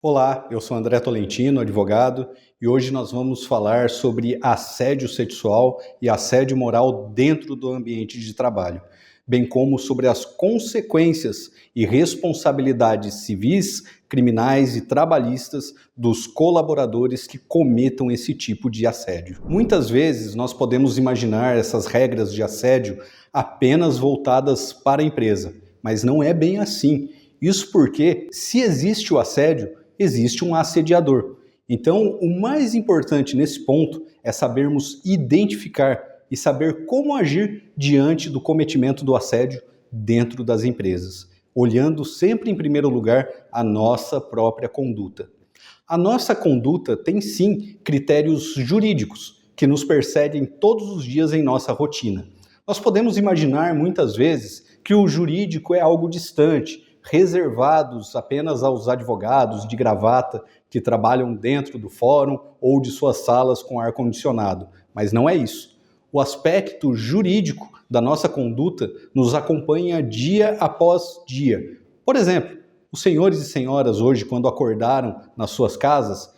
Olá, eu sou André Tolentino, advogado, e hoje nós vamos falar sobre assédio sexual e assédio moral dentro do ambiente de trabalho, bem como sobre as consequências e responsabilidades civis, criminais e trabalhistas dos colaboradores que cometam esse tipo de assédio. Muitas vezes nós podemos imaginar essas regras de assédio apenas voltadas para a empresa, mas não é bem assim. Isso porque, se existe o assédio, existe um assediador. Então, o mais importante nesse ponto é sabermos identificar e saber como agir diante do cometimento do assédio dentro das empresas, olhando sempre em primeiro lugar a nossa própria conduta. A nossa conduta tem sim critérios jurídicos que nos perseguem todos os dias em nossa rotina. Nós podemos imaginar muitas vezes que o jurídico é algo distante, reservados apenas aos advogados de gravata que trabalham dentro do fórum ou de suas salas com ar-condicionado. Mas não é isso. O aspecto jurídico da nossa conduta nos acompanha dia após dia. Por exemplo, os senhores e senhoras hoje, quando acordaram nas suas casas,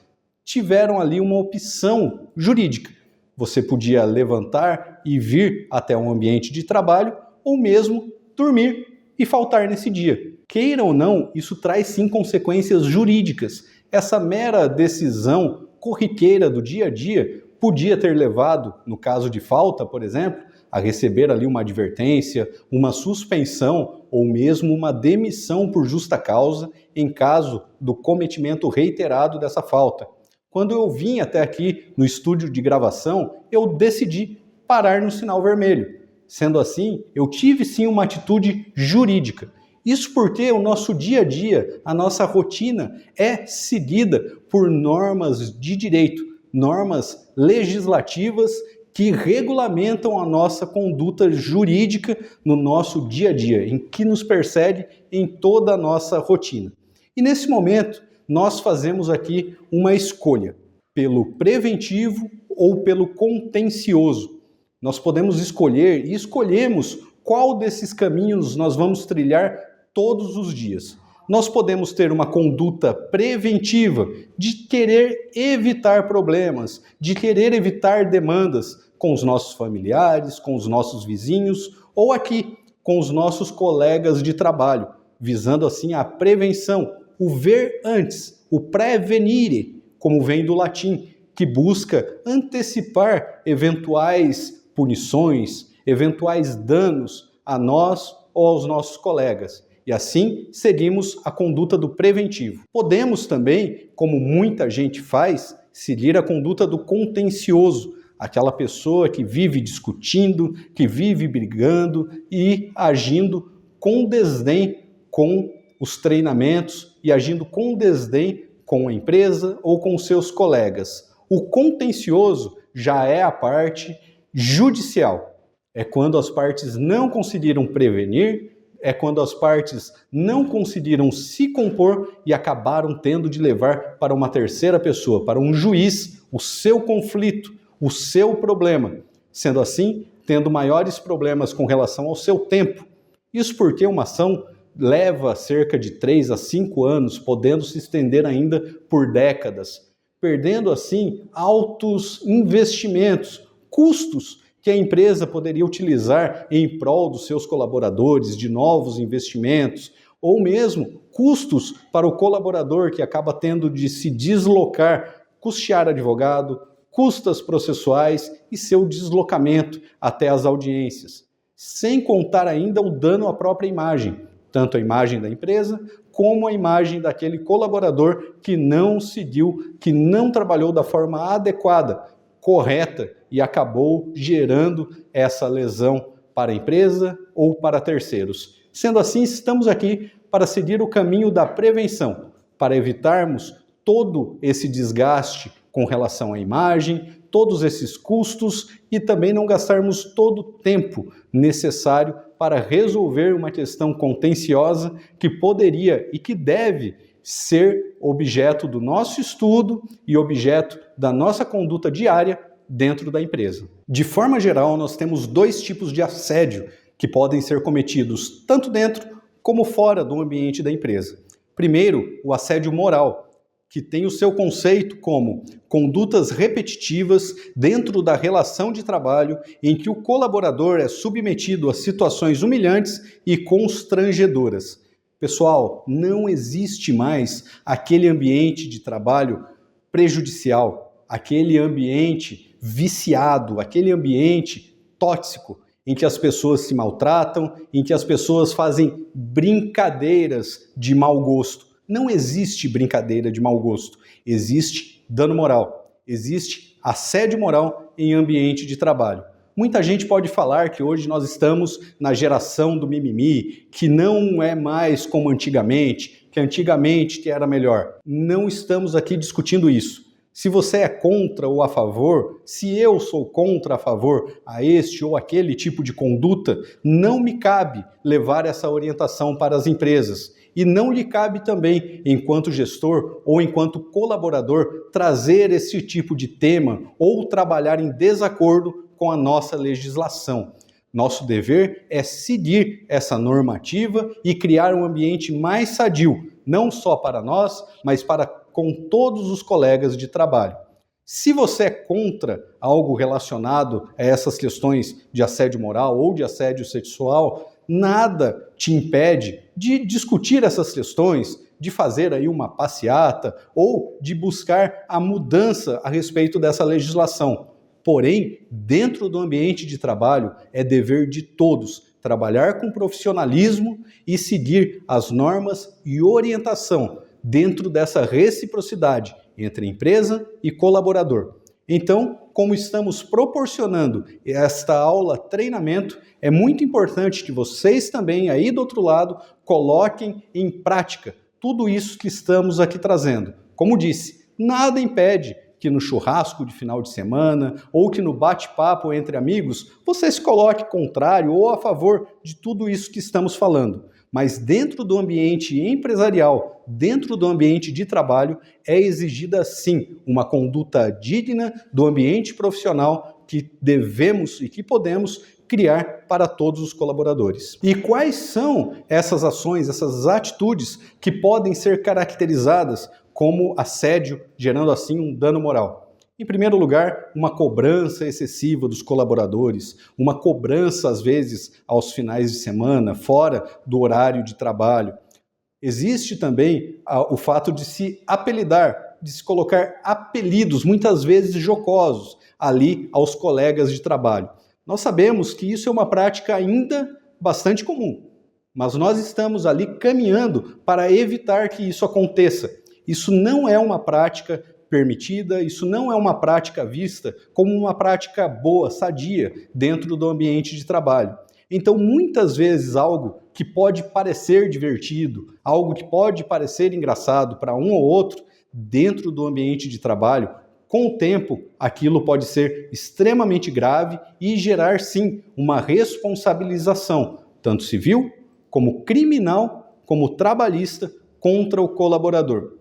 tiveram ali uma opção jurídica. Você podia levantar e vir até um ambiente de trabalho ou mesmo dormir e faltar nesse dia. Queira ou não, isso traz sim consequências jurídicas. Essa mera decisão corriqueira do dia a dia podia ter levado, no caso de falta, por exemplo, a receber ali uma advertência, uma suspensão ou mesmo uma demissão por justa causa em caso do cometimento reiterado dessa falta. Quando eu vim até aqui no estúdio de gravação, eu decidi parar no sinal vermelho. Sendo assim, eu tive sim uma atitude jurídica. Isso porque o nosso dia a dia, a nossa rotina é seguida por normas de direito, normas legislativas que regulamentam a nossa conduta jurídica no nosso dia a dia, em que nos persegue em toda a nossa rotina. E nesse momento, nós fazemos aqui uma escolha, pelo preventivo ou pelo contencioso. Nós podemos escolher e escolhemos qual desses caminhos nós vamos trilhar todos os dias. Nós podemos ter uma conduta preventiva de querer evitar problemas, de querer evitar demandas com os nossos familiares, com os nossos vizinhos ou aqui com os nossos colegas de trabalho, visando assim a prevenção, o ver antes, o prevenire, como vem do latim, que busca antecipar eventuais punições, eventuais danos a nós ou aos nossos colegas. E assim seguimos a conduta do preventivo. Podemos também, como muita gente faz, seguir a conduta do contencioso, aquela pessoa que vive discutindo, que vive brigando e agindo com desdém com os treinamentos e agindo com desdém com a empresa ou com seus colegas. O contencioso já é a parte judicial. É quando as partes não conseguiram prevenir, é quando as partes não conseguiram se compor e acabaram tendo de levar para uma terceira pessoa, para um juiz, o seu conflito, o seu problema. Sendo assim, tendo maiores problemas com relação ao seu tempo. Isso porque uma ação leva cerca de 3 a 5 anos, podendo se estender ainda por décadas, perdendo assim altos investimentos, custos que a empresa poderia utilizar em prol dos seus colaboradores, de novos investimentos, ou mesmo custos para o colaborador que acaba tendo de se deslocar, custear advogado, custas processuais e seu deslocamento até as audiências. Sem contar ainda o dano à própria imagem, tanto a imagem da empresa como a imagem daquele colaborador que não seguiu, que não trabalhou da forma adequada, correta e acabou gerando essa lesão para a empresa ou para terceiros. Sendo assim, estamos aqui para seguir o caminho da prevenção, para evitarmos todo esse desgaste com relação à imagem, todos esses custos e também não gastarmos todo o tempo necessário para resolver uma questão contenciosa que poderia e que deve ser objeto do nosso estudo e objeto da nossa conduta diária dentro da empresa. De forma geral, nós temos 2 tipos de assédio que podem ser cometidos tanto dentro como fora do ambiente da empresa. Primeiro, o assédio moral, que tem o seu conceito como condutas repetitivas dentro da relação de trabalho em que o colaborador é submetido a situações humilhantes e constrangedoras. Pessoal, não existe mais aquele ambiente de trabalho prejudicial, aquele ambiente viciado, aquele ambiente tóxico, em que as pessoas se maltratam, em que as pessoas fazem brincadeiras de mau gosto. Não existe brincadeira de mau gosto, existe dano moral, existe assédio moral em ambiente de trabalho. Muita gente pode falar que hoje nós estamos na geração do mimimi, que não é mais como antigamente, que antigamente que era melhor. Não estamos aqui discutindo isso. Se você é contra ou a favor, se eu sou contra a favor a este ou aquele tipo de conduta, não me cabe levar essa orientação para as empresas. E não lhe cabe também, enquanto gestor ou enquanto colaborador, trazer esse tipo de tema ou trabalhar em desacordo com a nossa legislação. Nosso dever é seguir essa normativa e criar um ambiente mais sadio, não só para nós, mas para com todos os colegas de trabalho. Se você é contra algo relacionado a essas questões de assédio moral ou de assédio sexual, nada te impede de discutir essas questões, de fazer aí uma passeata ou de buscar a mudança a respeito dessa legislação. Porém, dentro do ambiente de trabalho, é dever de todos trabalhar com profissionalismo e seguir as normas e orientação dentro dessa reciprocidade entre empresa e colaborador. Então, como estamos proporcionando esta aula treinamento, é muito importante que vocês também aí do outro lado coloquem em prática tudo isso que estamos aqui trazendo. Como disse, nada impede que no churrasco de final de semana ou que no bate-papo entre amigos você se coloque contrário ou a favor de tudo isso que estamos falando. Mas dentro do ambiente empresarial, dentro do ambiente de trabalho, é exigida sim uma conduta digna do ambiente profissional que devemos e que podemos criar para todos os colaboradores. E quais são essas ações, essas atitudes que podem ser caracterizadas como assédio, gerando assim um dano moral? Em primeiro lugar, uma cobrança excessiva dos colaboradores, uma cobrança, às vezes, aos finais de semana, fora do horário de trabalho. Existe também o fato de se apelidar, de se colocar apelidos, muitas vezes jocosos, ali aos colegas de trabalho. Nós sabemos que isso é uma prática ainda bastante comum, mas nós estamos ali caminhando para evitar que isso aconteça. Isso não é uma prática permitida, isso não é uma prática vista como uma prática boa, sadia, dentro do ambiente de trabalho. Então, muitas vezes, algo que pode parecer divertido, algo que pode parecer engraçado para um ou outro, dentro do ambiente de trabalho, com o tempo, aquilo pode ser extremamente grave e gerar, sim, uma responsabilização, tanto civil, como criminal, como trabalhista, contra o colaborador.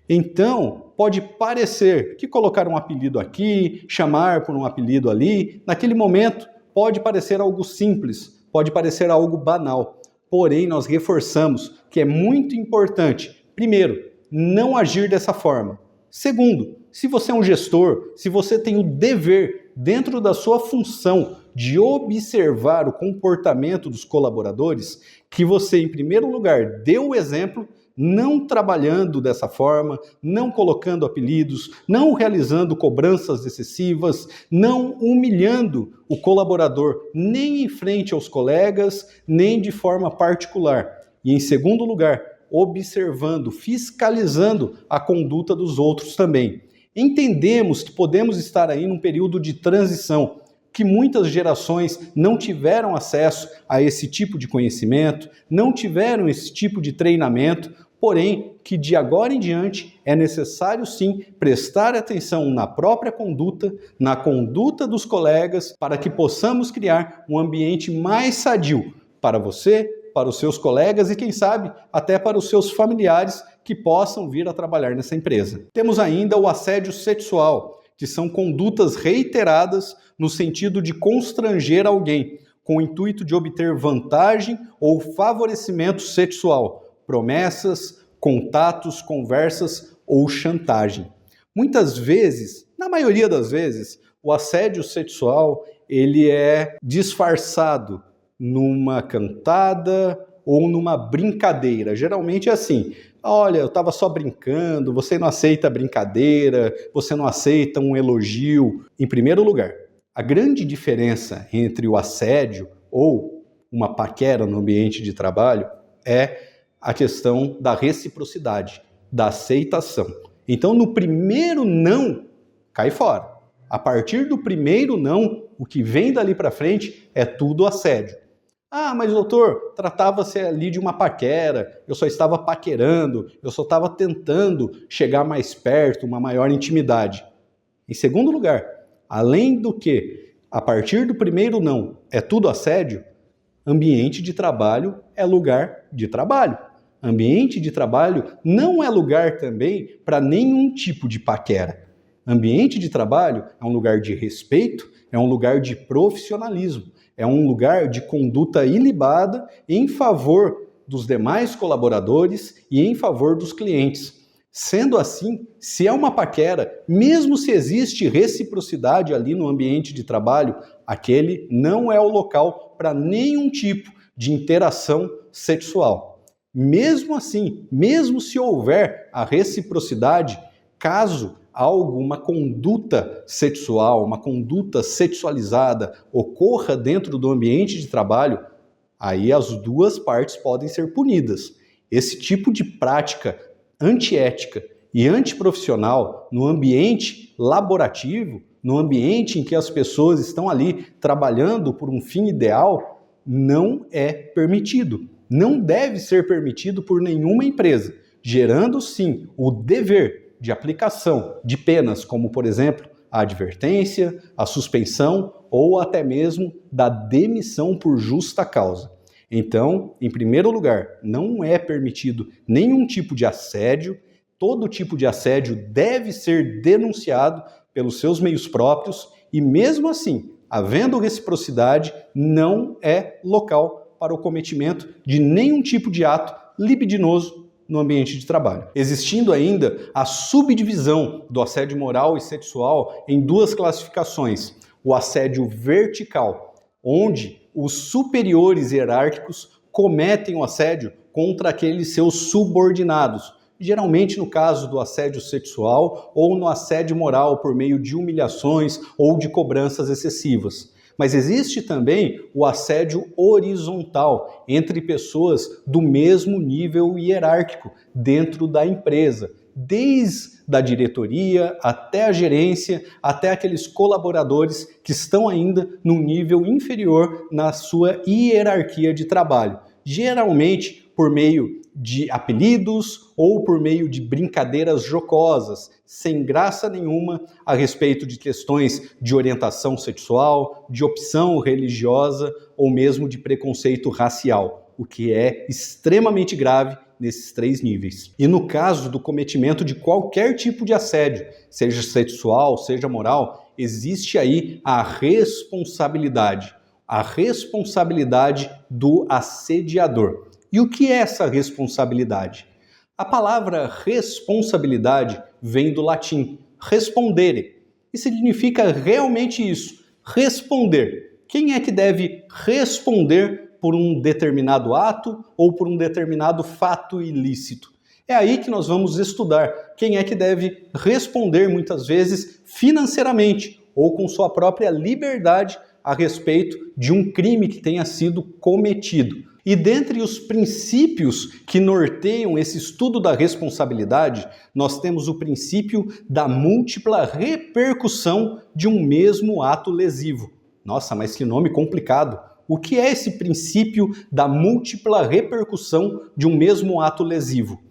Então, pode parecer que colocar um apelido aqui, chamar por um apelido ali, naquele momento pode parecer algo simples, pode parecer algo banal. Porém, nós reforçamos que é muito importante, primeiro, não agir dessa forma. Segundo, se você é um gestor, se você tem o dever, dentro da sua função, de observar o comportamento dos colaboradores, que você, em primeiro lugar, dê o exemplo, não trabalhando dessa forma, não colocando apelidos, não realizando cobranças excessivas, não humilhando o colaborador, nem em frente aos colegas, nem de forma particular. E, em segundo lugar, observando, fiscalizando a conduta dos outros também. Entendemos que podemos estar aí num período de transição, que muitas gerações não tiveram acesso a esse tipo de conhecimento, não tiveram esse tipo de treinamento, porém que de agora em diante é necessário sim prestar atenção na própria conduta, na conduta dos colegas, para que possamos criar um ambiente mais sadio para você, para os seus colegas e, quem sabe, até para os seus familiares que possam vir a trabalhar nessa empresa. Temos ainda o assédio sexual, que são condutas reiteradas no sentido de constranger alguém, com o intuito de obter vantagem ou favorecimento sexual, promessas, contatos, conversas ou chantagem. Muitas vezes, na maioria das vezes, o assédio sexual ele é disfarçado numa cantada ou numa brincadeira. Geralmente é assim: olha, eu estava só brincando, você não aceita brincadeira, você não aceita um elogio. Em primeiro lugar, a grande diferença entre o assédio ou uma paquera no ambiente de trabalho é a questão da reciprocidade, da aceitação. Então, no primeiro não, cai fora. A partir do primeiro não, o que vem dali para frente é tudo assédio. Ah, mas doutor, tratava-se ali de uma paquera, eu só estava paquerando, eu só estava tentando chegar mais perto, uma maior intimidade. Em segundo lugar, além do que, a partir do primeiro não, é tudo assédio, ambiente de trabalho é lugar de trabalho. Ambiente de trabalho não é lugar também para nenhum tipo de paquera. Ambiente de trabalho é um lugar de respeito, é um lugar de profissionalismo, é um lugar de conduta ilibada em favor dos demais colaboradores e em favor dos clientes. Sendo assim, se é uma paquera, mesmo se existe reciprocidade ali no ambiente de trabalho, aquele não é o local para nenhum tipo de interação sexual. Mesmo assim, mesmo se houver a reciprocidade, caso alguma conduta sexual, uma conduta sexualizada ocorra dentro do ambiente de trabalho, aí as duas partes podem ser punidas. Esse tipo de prática antiética e antiprofissional no ambiente laborativo, no ambiente em que as pessoas estão ali trabalhando por um fim ideal, não é permitido. Não deve ser permitido por nenhuma empresa, gerando sim o dever de aplicação de penas, como por exemplo a advertência, a suspensão ou até mesmo da demissão por justa causa. Então, em primeiro lugar, não é permitido nenhum tipo de assédio, todo tipo de assédio deve ser denunciado pelos seus meios próprios e mesmo assim, havendo reciprocidade, não é local para o cometimento de nenhum tipo de ato libidinoso no ambiente de trabalho. Existindo ainda a subdivisão do assédio moral e sexual em duas classificações: o assédio vertical, onde os superiores hierárquicos cometem o assédio contra aqueles seus subordinados, geralmente no caso do assédio sexual ou no assédio moral por meio de humilhações ou de cobranças excessivas. Mas existe também o assédio horizontal entre pessoas do mesmo nível hierárquico dentro da empresa, desde a diretoria até a gerência, até aqueles colaboradores que estão ainda no nível inferior na sua hierarquia de trabalho, geralmente por meio de apelidos ou por meio de brincadeiras jocosas, sem graça nenhuma, a respeito de questões de orientação sexual, de opção religiosa ou mesmo de preconceito racial, o que é extremamente grave nesses três níveis. E no caso do cometimento de qualquer tipo de assédio, seja sexual, seja moral, existe aí a responsabilidade do assediador. E o que é essa responsabilidade? A palavra responsabilidade vem do latim respondere e significa realmente isso, responder. Quem é que deve responder por um determinado ato ou por um determinado fato ilícito? É aí que nós vamos estudar quem é que deve responder muitas vezes financeiramente ou com sua própria liberdade a respeito de um crime que tenha sido cometido. E dentre os princípios que norteiam esse estudo da responsabilidade, nós temos o princípio da múltipla repercussão de um mesmo ato lesivo. Nossa, mas que nome complicado! O que é esse princípio da múltipla repercussão de um mesmo ato lesivo?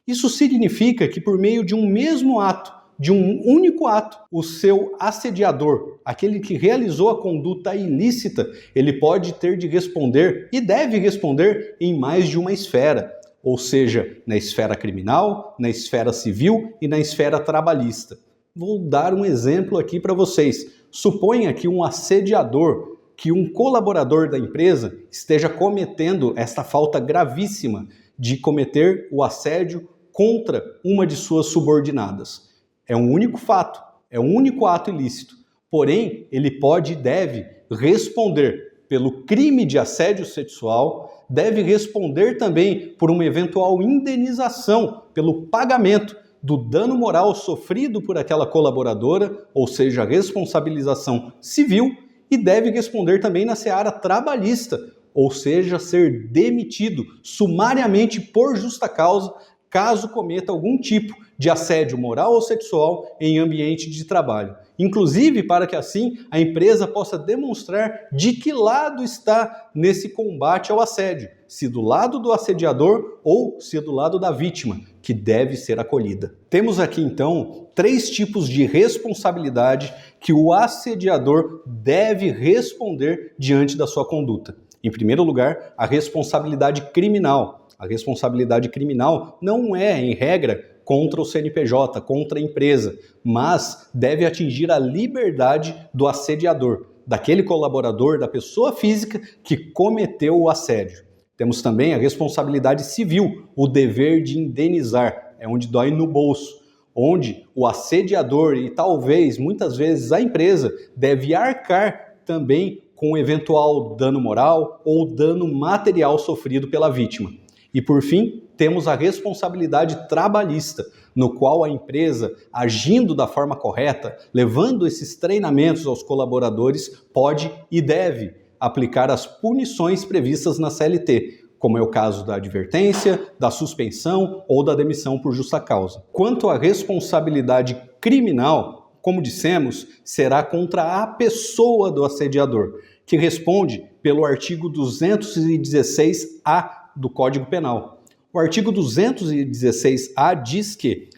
Isso significa que por meio de um mesmo ato, de um único ato, o seu assediador, aquele que realizou a conduta ilícita, ele pode ter de responder e deve responder em mais de uma esfera, ou seja, na esfera criminal, na esfera civil e na esfera trabalhista. Vou dar um exemplo aqui para vocês. Suponha que um assediador, que um colaborador da empresa esteja cometendo esta falta gravíssima de cometer o assédio contra uma de suas subordinadas. É um único fato, é um único ato ilícito. Porém, ele pode e deve responder pelo crime de assédio sexual, deve responder também por uma eventual indenização pelo pagamento do dano moral sofrido por aquela colaboradora, ou seja, responsabilização civil, e deve responder também na seara trabalhista, ou seja, ser demitido sumariamente por justa causa, caso cometa algum tipo de assédio moral ou sexual em ambiente de trabalho. Inclusive para que assim a empresa possa demonstrar de que lado está nesse combate ao assédio, se do lado do assediador ou se do lado da vítima, que deve ser acolhida. Temos aqui então 3 tipos de responsabilidade que o assediador deve responder diante da sua conduta. Em primeiro lugar, a responsabilidade criminal. A responsabilidade criminal não é, em regra, contra o CNPJ, contra a empresa, mas deve atingir a liberdade do assediador, daquele colaborador, da pessoa física que cometeu o assédio. Temos também a responsabilidade civil, o dever de indenizar, é onde dói no bolso, onde o assediador e talvez, muitas vezes, a empresa deve arcar também com eventual dano moral ou dano material sofrido pela vítima. E por fim, temos a responsabilidade trabalhista, no qual a empresa, agindo da forma correta, levando esses treinamentos aos colaboradores, pode e deve aplicar as punições previstas na CLT, como é o caso da advertência, da suspensão ou da demissão por justa causa. Quanto à responsabilidade criminal, como dissemos, será contra a pessoa do assediador, que responde pelo artigo 216-A do Código Penal. O artigo 216-A diz que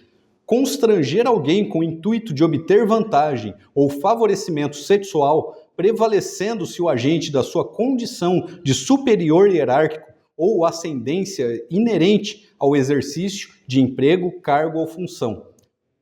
constranger alguém com o intuito de obter vantagem ou favorecimento sexual, prevalecendo-se o agente da sua condição de superior hierárquico ou ascendência inerente ao exercício de emprego, cargo ou função.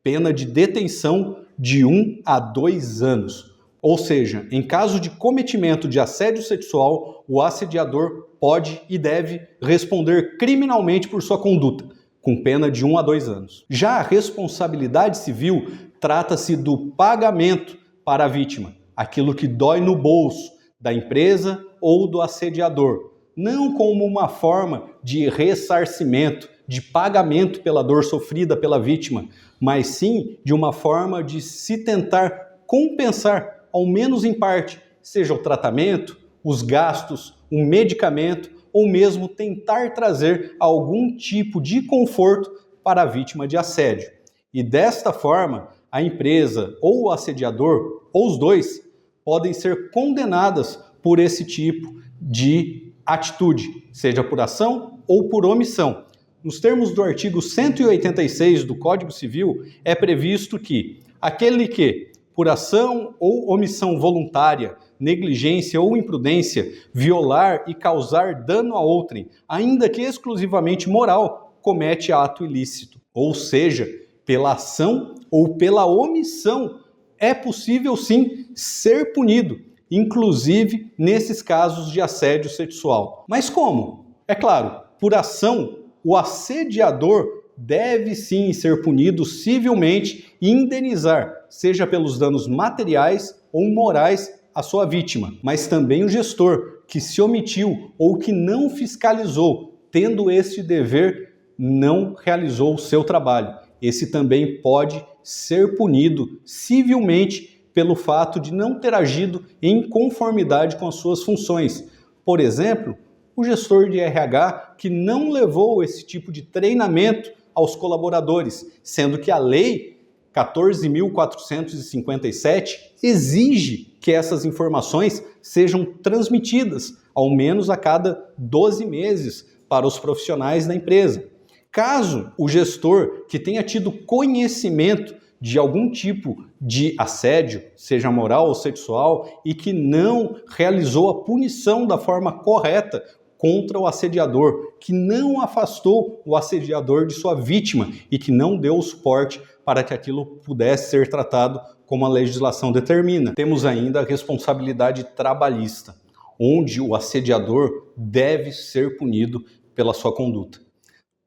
Pena de detenção de 1 a 2 anos. Ou seja, em caso de cometimento de assédio sexual, o assediador pode e deve responder criminalmente por sua conduta, com pena de 1 a 2 anos. Já a responsabilidade civil trata-se do pagamento para a vítima, aquilo que dói no bolso da empresa ou do assediador, não como uma forma de ressarcimento, de pagamento pela dor sofrida pela vítima, mas sim de uma forma de se tentar compensar, ao menos em parte, seja o tratamento, os gastos, o medicamento ou mesmo tentar trazer algum tipo de conforto para a vítima de assédio. E desta forma, a empresa ou o assediador, ou os dois, podem ser condenadas por esse tipo de atitude, seja por ação ou por omissão. Nos termos do artigo 186 do Código Civil, é previsto que aquele que, por ação ou omissão voluntária, negligência ou imprudência, violar e causar dano a outrem, ainda que exclusivamente moral, comete ato ilícito. Ou seja, pela ação ou pela omissão, é possível sim ser punido, inclusive nesses casos de assédio sexual. Mas como? É claro, por ação, o assediador deve sim ser punido civilmente e indenizar, seja pelos danos materiais ou morais à sua vítima, mas também o gestor que se omitiu ou que não fiscalizou, tendo este dever, não realizou o seu trabalho. Esse também pode ser punido civilmente pelo fato de não ter agido em conformidade com as suas funções. Por exemplo, o gestor de RH que não levou esse tipo de treinamento aos colaboradores, sendo que a Lei 14.457 exige que essas informações sejam transmitidas, ao menos a cada 12 meses, para os profissionais da empresa. Caso o gestor que tenha tido conhecimento de algum tipo de assédio, seja moral ou sexual, e que não realizou a punição da forma correta contra o assediador, que não afastou o assediador de sua vítima e que não deu o suporte para que aquilo pudesse ser tratado como a legislação determina. Temos ainda a responsabilidade trabalhista, onde o assediador deve ser punido pela sua conduta.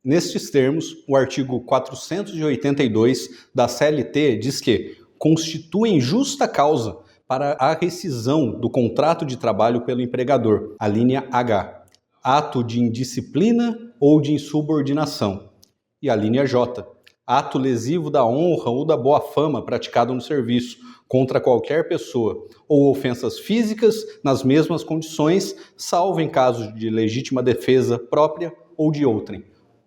Nestes termos, o artigo 482 da CLT diz que constituem justa causa para a rescisão do contrato de trabalho pelo empregador, a linha H, ato de indisciplina ou de insubordinação, e a linha J, ato lesivo da honra ou da boa fama praticado no serviço contra qualquer pessoa, ou ofensas físicas nas mesmas condições, salvo em caso de legítima defesa própria ou de outrem.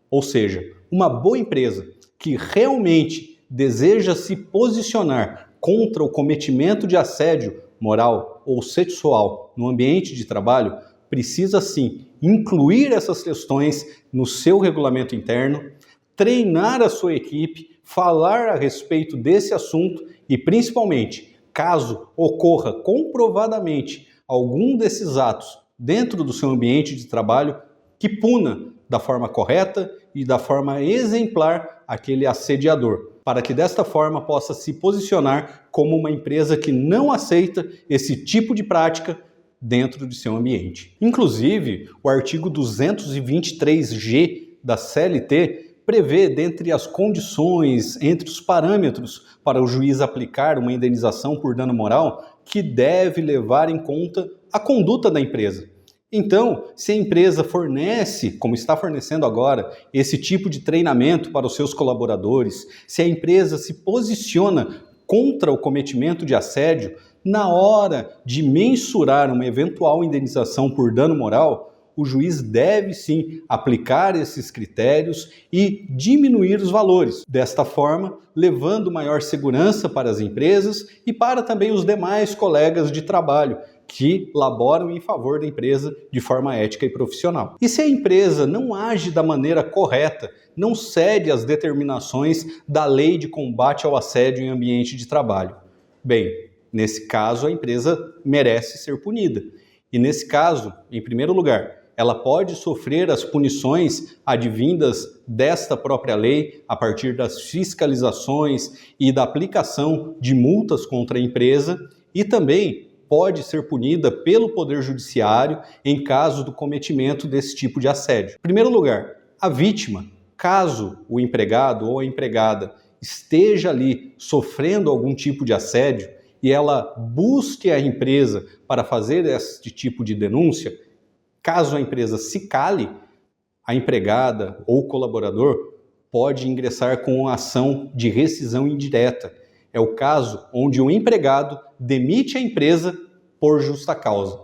Ou seja, uma boa empresa que realmente deseja se posicionar contra o cometimento de assédio moral ou sexual no ambiente de trabalho precisa sim incluir essas questões no seu regulamento interno, treinar a sua equipe, falar a respeito desse assunto e, principalmente, caso ocorra comprovadamente algum desses atos dentro do seu ambiente de trabalho, que puna da forma correta e da forma exemplar aquele assediador, para que desta forma possa se posicionar como uma empresa que não aceita esse tipo de prática dentro de seu ambiente. Inclusive, o artigo 223G da CLT prevê, dentre as condições, entre os parâmetros para o juiz aplicar uma indenização por dano moral, que deve levar em conta a conduta da empresa. Então, se a empresa fornece, como está fornecendo agora, esse tipo de treinamento para os seus colaboradores, se a empresa se posiciona contra o cometimento de assédio, na hora de mensurar uma eventual indenização por dano moral, o juiz deve sim aplicar esses critérios e diminuir os valores. Desta forma, levando maior segurança para as empresas e para também os demais colegas de trabalho que laboram em favor da empresa de forma ética e profissional. E se a empresa não age da maneira correta, não cede às determinações da Lei de Combate ao Assédio em Ambiente de Trabalho? Bem, nesse caso a empresa merece ser punida. E nesse caso, em primeiro lugar, ela pode sofrer as punições advindas desta própria lei a partir das fiscalizações e da aplicação de multas contra a empresa e também pode ser punida pelo Poder Judiciário em caso do cometimento desse tipo de assédio. Em primeiro lugar, a vítima, caso o empregado ou a empregada esteja ali sofrendo algum tipo de assédio e ela busque a empresa para fazer este tipo de denúncia, caso a empresa se cale, a empregada ou colaborador pode ingressar com a ação de rescisão indireta. É o caso onde o empregado demite a empresa por justa causa.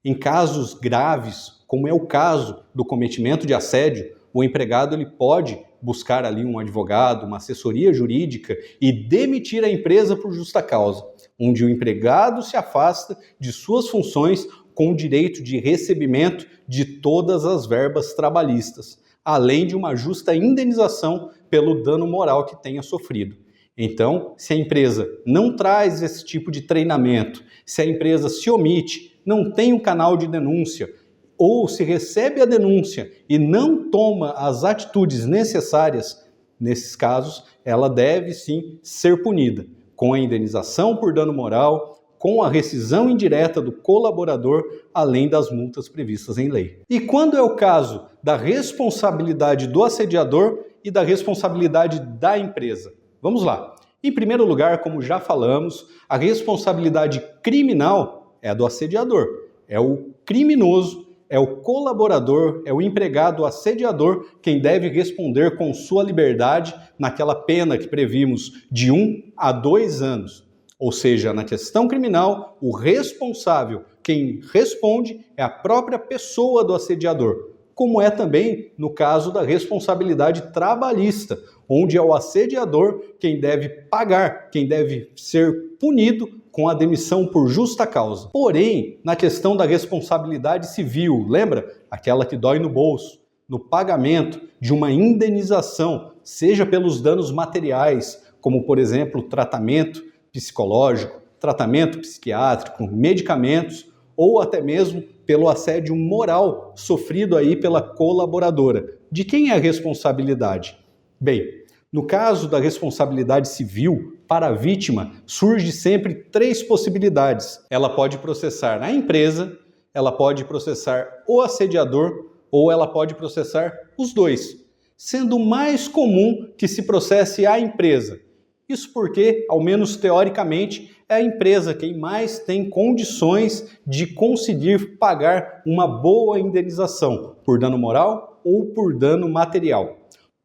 Em casos graves, como é o caso do cometimento de assédio, o empregado ele pode buscar ali um advogado, uma assessoria jurídica e demitir a empresa por justa causa, onde o empregado se afasta de suas funções com o direito de recebimento de todas as verbas trabalhistas, além de uma justa indenização pelo dano moral que tenha sofrido. Então, se a empresa não traz esse tipo de treinamento, se a empresa se omite, não tem um canal de denúncia, ou se recebe a denúncia e não toma as atitudes necessárias, nesses casos, ela deve sim ser punida com a indenização por dano moral, com a rescisão indireta do colaborador, além das multas previstas em lei. E quando é o caso da responsabilidade do assediador e da responsabilidade da empresa? Vamos lá. Em primeiro lugar, como já falamos, a responsabilidade criminal é a do assediador. É o criminoso, é o colaborador, é o empregado assediador quem deve responder com sua liberdade naquela pena que previmos de 1 a 2 anos. Ou seja, na questão criminal, o responsável, quem responde, é a própria pessoa do assediador, como é também no caso da responsabilidade trabalhista, onde é o assediador quem deve pagar, quem deve ser punido com a demissão por justa causa. Porém, na questão da responsabilidade civil, lembra? Aquela que dói no bolso, no pagamento de uma indenização, seja pelos danos materiais, como por exemplo, tratamento psicológico, tratamento psiquiátrico, medicamentos ou até mesmo pelo assédio moral sofrido aí pela colaboradora. De quem é a responsabilidade? Bem, no caso da responsabilidade civil, para a vítima, surge sempre 3 possibilidades. Ela pode processar a empresa, ela pode processar o assediador ou ela pode processar os dois. sendo mais comum que se processe a empresa. Isso porque, ao menos teoricamente, é a empresa quem mais tem condições de conseguir pagar uma boa indenização por dano moral ou por dano material.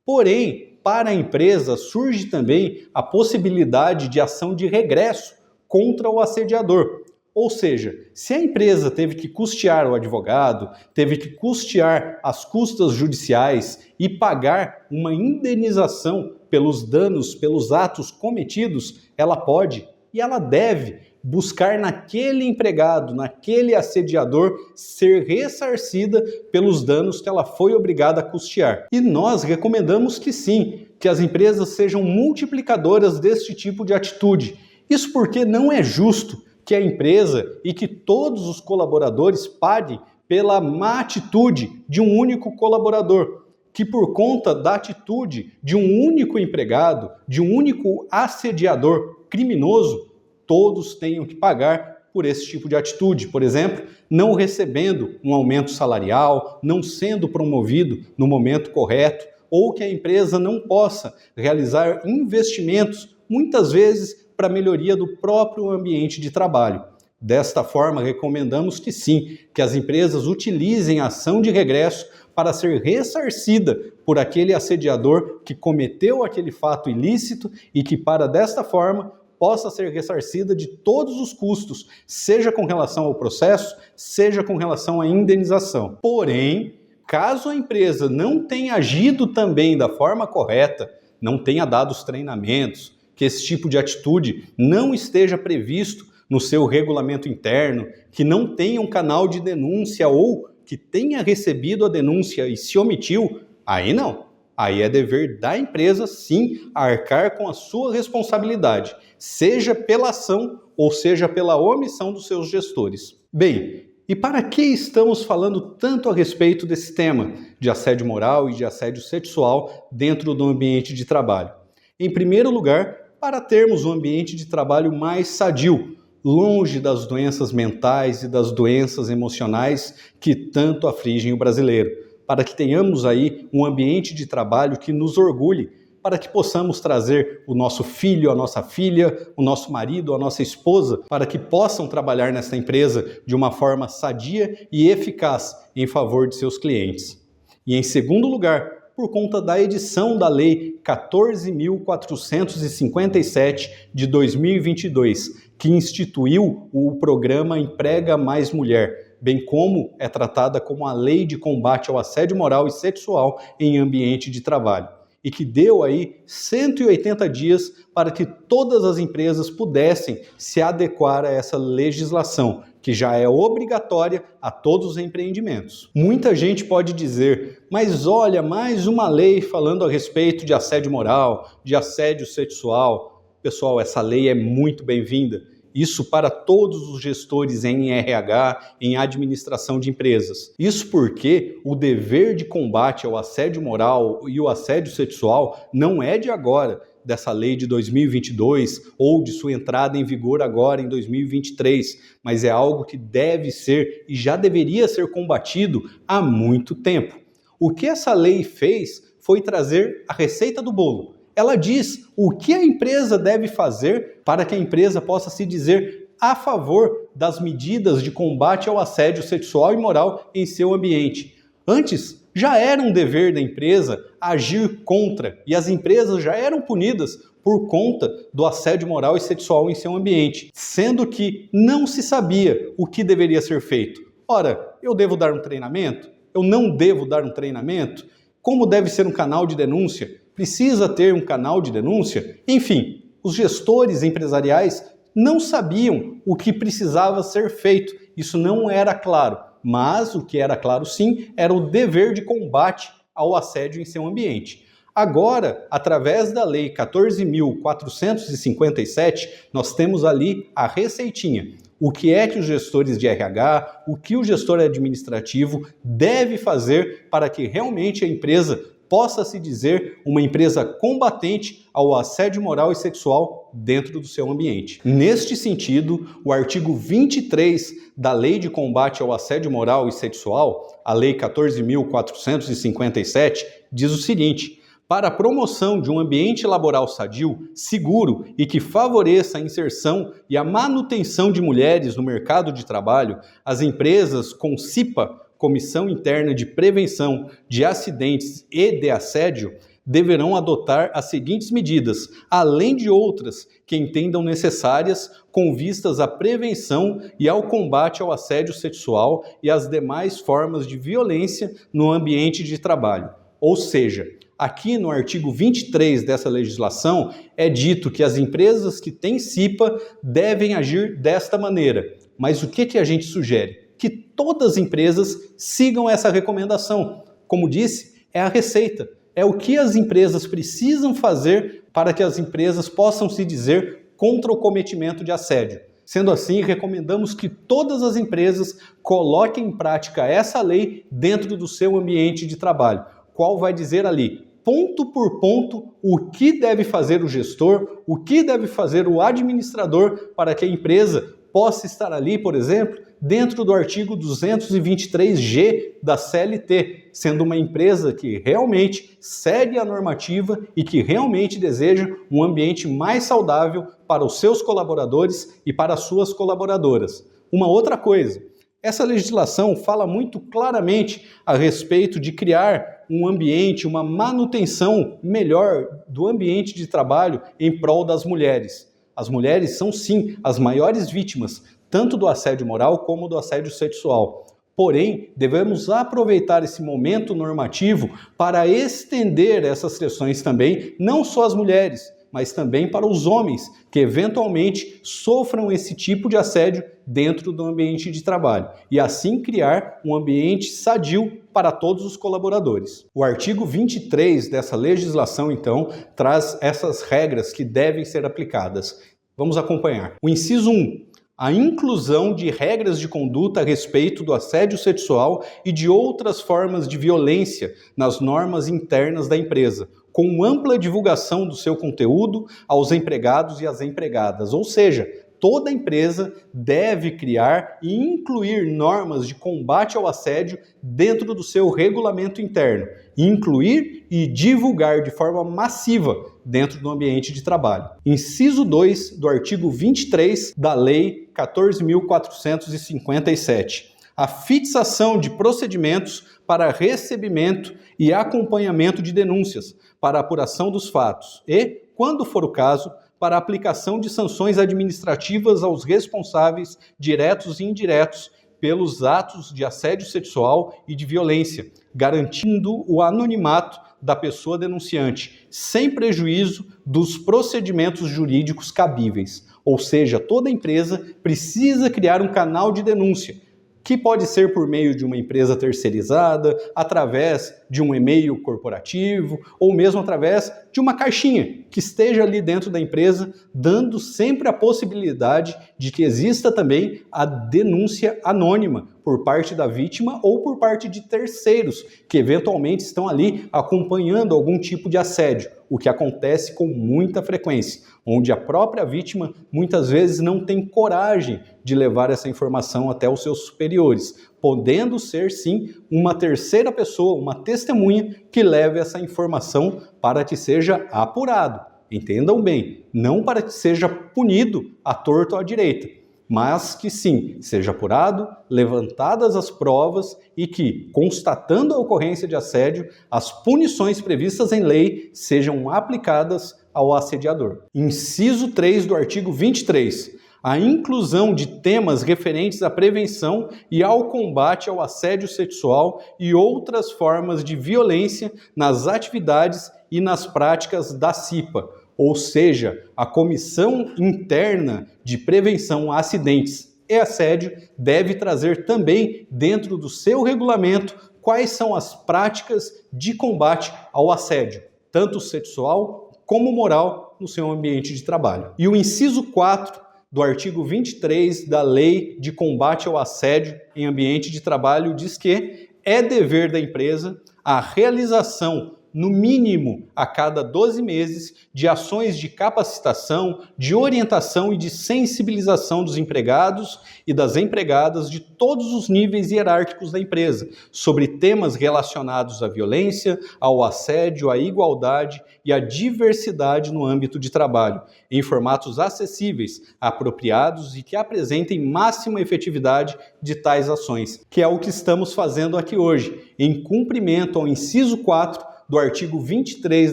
Porém, para a empresa surge também a possibilidade de ação de regresso contra o assediador. Ou seja, se a empresa teve que custear o advogado, teve que custear as custas judiciais e pagar uma indenização pelos danos, pelos atos cometidos, ela pode e ela deve buscar naquele empregado, naquele assediador, ser ressarcida pelos danos que ela foi obrigada a custear. E nós recomendamos que sim, que as empresas sejam multiplicadoras deste tipo de atitude. Isso porque não é justo que a empresa e que todos os colaboradores paguem pela má atitude de um único colaborador, que por conta da atitude de um único empregado, de um único assediador criminoso, todos tenham que pagar por esse tipo de atitude. Por exemplo, não recebendo um aumento salarial, não sendo promovido no momento correto, ou que a empresa não possa realizar investimentos, muitas vezes para a melhoria do próprio ambiente de trabalho. Desta forma, recomendamos que sim, que as empresas utilizem a ação de regresso para ser ressarcida por aquele assediador que cometeu aquele fato ilícito e que, para desta forma, possa ser ressarcida de todos os custos, seja com relação ao processo, seja com relação à indenização. Porém, caso a empresa não tenha agido também da forma correta, não tenha dado os treinamentos, que esse tipo de atitude não esteja previsto no seu regulamento interno, que não tenha um canal de denúncia ou que tenha recebido a denúncia e se omitiu, aí não. Aí é dever da empresa, sim, arcar com a sua responsabilidade, seja pela ação ou seja pela omissão dos seus gestores. Bem, e para que estamos falando tanto a respeito desse tema de assédio moral e de assédio sexual dentro do ambiente de trabalho? Em primeiro lugar, para termos um ambiente de trabalho mais sadio, longe das doenças mentais e das doenças emocionais que tanto afligem o brasileiro, para que tenhamos aí um ambiente de trabalho que nos orgulhe, para que possamos trazer o nosso filho, a nossa filha, o nosso marido, a nossa esposa, para que possam trabalhar nessa empresa de uma forma sadia e eficaz em favor de seus clientes. E em segundo lugar, por conta da edição da Lei 14.457 de 2022, que instituiu o programa Emprega Mais Mulher, bem como é tratada como a Lei de Combate ao Assédio Moral e Sexual em Ambiente de Trabalho, e que deu aí 180 dias para que todas as empresas pudessem se adequar a essa legislação, que já é obrigatória a todos os empreendimentos. Muita gente pode dizer, mas olha, mais uma lei falando a respeito de assédio moral, de assédio sexual. Pessoal, essa lei é muito bem-vinda. Isso para todos os gestores em RH, em administração de empresas. Isso porque o dever de combate ao assédio moral e o assédio sexual não é de agora, dessa lei de 2022 ou de sua entrada em vigor agora em 2023, mas é algo que deve ser e já deveria ser combatido há muito tempo. O que essa lei fez foi trazer a receita do bolo. Ela diz o que a empresa deve fazer para que a empresa possa se dizer a favor das medidas de combate ao assédio sexual e moral em seu ambiente. Antes, já era um dever da empresa agir contra, e as empresas já eram punidas por conta do assédio moral e sexual em seu ambiente, sendo que não se sabia o que deveria ser feito. Ora, eu devo dar um treinamento? Eu não devo dar um treinamento? Como deve ser um canal de denúncia? Precisa ter um canal de denúncia? Enfim, os gestores empresariais não sabiam o que precisava ser feito. Isso não era claro. Mas o que era claro sim, era o dever de combate ao assédio em seu ambiente. Agora, através da Lei 14.457, nós temos ali a receitinha. O que é que os gestores de RH, o que o gestor administrativo deve fazer para que realmente a empresa possa se dizer uma empresa combatente ao assédio moral e sexual dentro do seu ambiente. Neste sentido, o artigo 23 da Lei de Combate ao Assédio Moral e Sexual, a Lei 14.457, diz o seguinte: para a promoção de um ambiente laboral sadio, seguro e que favoreça a inserção e a manutenção de mulheres no mercado de trabalho, as empresas com CIPA, Comissão Interna de Prevenção de Acidentes e de Assédio, deverão adotar as seguintes medidas, além de outras que entendam necessárias com vistas à prevenção e ao combate ao assédio sexual e às demais formas de violência no ambiente de trabalho. Ou seja, aqui no artigo 23 dessa legislação é dito que as empresas que têm CIPA devem agir desta maneira. Mas o que a gente sugere? Que todas as empresas sigam essa recomendação. Como disse, é a receita. É o que as empresas precisam fazer para que as empresas possam se dizer contra o cometimento de assédio. Sendo assim, recomendamos que todas as empresas coloquem em prática essa lei dentro do seu ambiente de trabalho, qual vai dizer ali, ponto por ponto, o que deve fazer o gestor, o que deve fazer o administrador para que a empresa possa estar ali, por exemplo, dentro do artigo 223G da CLT, sendo uma empresa que realmente segue a normativa e que realmente deseja um ambiente mais saudável para os seus colaboradores e para as suas colaboradoras. Uma outra coisa, essa legislação fala muito claramente a respeito de criar um ambiente, uma manutenção melhor do ambiente de trabalho em prol das mulheres. As mulheres são, sim, as maiores vítimas, tanto do assédio moral como do assédio sexual. Porém, devemos aproveitar esse momento normativo para estender essas questões também, não só às mulheres, mas também para os homens que eventualmente sofram esse tipo de assédio dentro do ambiente de trabalho e assim criar um ambiente sadio para todos os colaboradores. O artigo 23 dessa legislação, então, traz essas regras que devem ser aplicadas. Vamos acompanhar. O inciso 1. A inclusão de regras de conduta a respeito do assédio sexual e de outras formas de violência nas normas internas da empresa, com ampla divulgação do seu conteúdo aos empregados e às empregadas. Ou seja, toda empresa deve criar e incluir normas de combate ao assédio dentro do seu regulamento interno, incluir e divulgar de forma massiva dentro do ambiente de trabalho. Inciso 2 do artigo 23 da Lei 14.457. A fixação de procedimentos para recebimento e acompanhamento de denúncias, para apuração dos fatos e, quando for o caso, para a aplicação de sanções administrativas aos responsáveis diretos e indiretos pelos atos de assédio sexual e de violência, garantindo o anonimato da pessoa denunciante, sem prejuízo dos procedimentos jurídicos cabíveis. Ou seja, toda empresa precisa criar um canal de denúncia, que pode ser por meio de uma empresa terceirizada, através de um e-mail corporativo ou mesmo através de uma caixinha que esteja ali dentro da empresa, dando sempre a possibilidade de que exista também a denúncia anônima por parte da vítima ou por parte de terceiros que eventualmente estão ali acompanhando algum tipo de assédio, o que acontece com muita frequência, onde a própria vítima muitas vezes não tem coragem de levar essa informação até os seus superiores, podendo ser sim uma terceira pessoa, uma testemunha que leve essa informação para que seja apurado. Entendam bem, não para que seja punido à torto ou à direita, mas que sim, seja apurado, levantadas as provas e que, constatando a ocorrência de assédio, as punições previstas em lei sejam aplicadas ao assediador. Inciso 3 do artigo 23. A inclusão de temas referentes à prevenção e ao combate ao assédio sexual e outras formas de violência nas atividades e nas práticas da CIPA, ou seja, a Comissão Interna de Prevenção a Acidentes e Assédio deve trazer também dentro do seu regulamento quais são as práticas de combate ao assédio, tanto sexual como moral, no seu ambiente de trabalho. E o inciso 4 do artigo 23 da Lei de Combate ao Assédio em Ambiente de Trabalho diz que é dever da empresa a realização no mínimo a cada 12 meses, de ações de capacitação, de orientação e de sensibilização dos empregados e das empregadas de todos os níveis hierárquicos da empresa, sobre temas relacionados à violência, ao assédio, à igualdade e à diversidade no âmbito de trabalho, em formatos acessíveis, apropriados e que apresentem máxima efetividade de tais ações, que é o que estamos fazendo aqui hoje, em cumprimento ao inciso 4 do artigo 23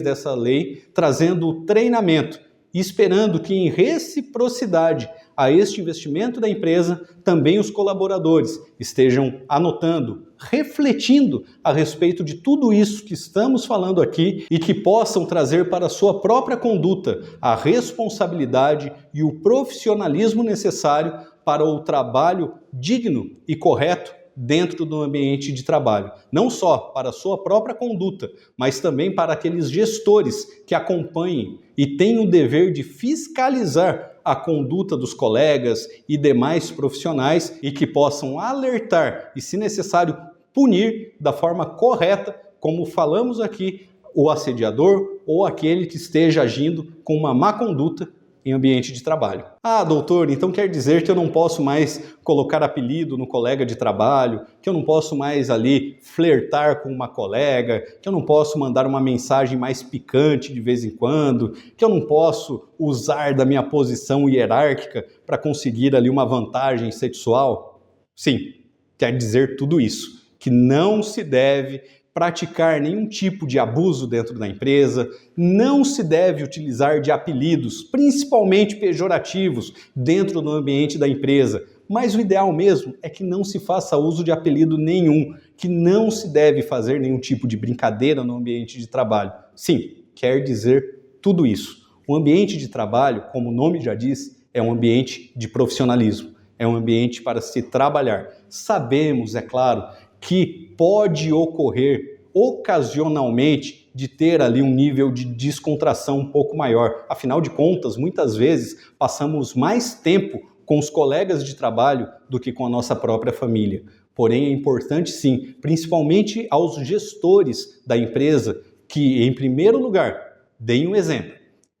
dessa lei, trazendo o treinamento e esperando que, em reciprocidade a este investimento da empresa, também os colaboradores estejam anotando, refletindo a respeito de tudo isso que estamos falando aqui e que possam trazer para a sua própria conduta a responsabilidade e o profissionalismo necessário para o trabalho digno e correto dentro do ambiente de trabalho. Não só para a sua própria conduta, mas também para aqueles gestores que acompanhem e têm o dever de fiscalizar a conduta dos colegas e demais profissionais e que possam alertar e, se necessário, punir da forma correta, como falamos aqui, o assediador ou aquele que esteja agindo com uma má conduta em ambiente de trabalho. Ah, doutor, então quer dizer que eu não posso mais colocar apelido no colega de trabalho, que eu não posso mais ali flertar com uma colega, que eu não posso mandar uma mensagem mais picante de vez em quando, que eu não posso usar da minha posição hierárquica para conseguir ali uma vantagem sexual? Sim, quer dizer tudo isso, que não se deve praticar nenhum tipo de abuso dentro da empresa, não se deve utilizar de apelidos, principalmente pejorativos, dentro do ambiente da empresa. Mas o ideal mesmo é que não se faça uso de apelido nenhum, que não se deve fazer nenhum tipo de brincadeira no ambiente de trabalho. Sim, quer dizer tudo isso. O ambiente de trabalho, como o nome já diz, é um ambiente de profissionalismo, é um ambiente para se trabalhar. Sabemos, é claro, que pode ocorrer ocasionalmente de ter ali um nível de descontração um pouco maior. Afinal de contas, muitas vezes passamos mais tempo com os colegas de trabalho do que com a nossa própria família. Porém, é importante sim, principalmente aos gestores da empresa, que em primeiro lugar, deem um exemplo.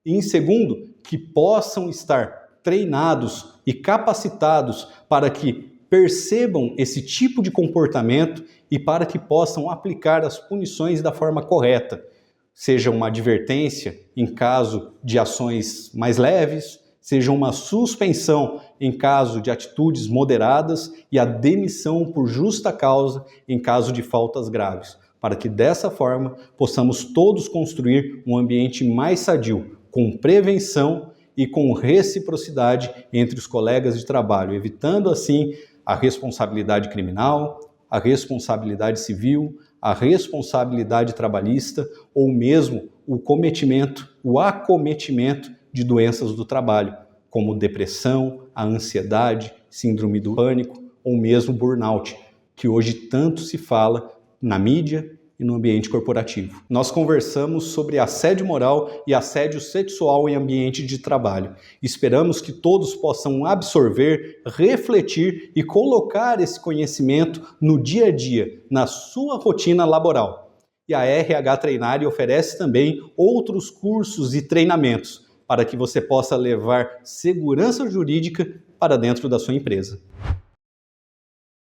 E em segundo, que possam estar treinados e capacitados para que percebam esse tipo de comportamento e para que possam aplicar as punições da forma correta, seja uma advertência em caso de ações mais leves, seja uma suspensão em caso de atitudes moderadas e a demissão por justa causa em caso de faltas graves, para que dessa forma possamos todos construir um ambiente mais sadio, com prevenção e com reciprocidade entre os colegas de trabalho, evitando assim a responsabilidade criminal, a responsabilidade civil, a responsabilidade trabalhista ou mesmo o cometimento, o acometimento de doenças do trabalho, como depressão, a ansiedade, síndrome do pânico ou mesmo burnout, que hoje tanto se fala na mídia e no ambiente corporativo. Nós conversamos sobre assédio moral e assédio sexual em ambiente de trabalho. Esperamos que todos possam absorver, refletir e colocar esse conhecimento no dia a dia, na sua rotina laboral. E a RH Treinária oferece também outros cursos e treinamentos para que você possa levar segurança jurídica para dentro da sua empresa.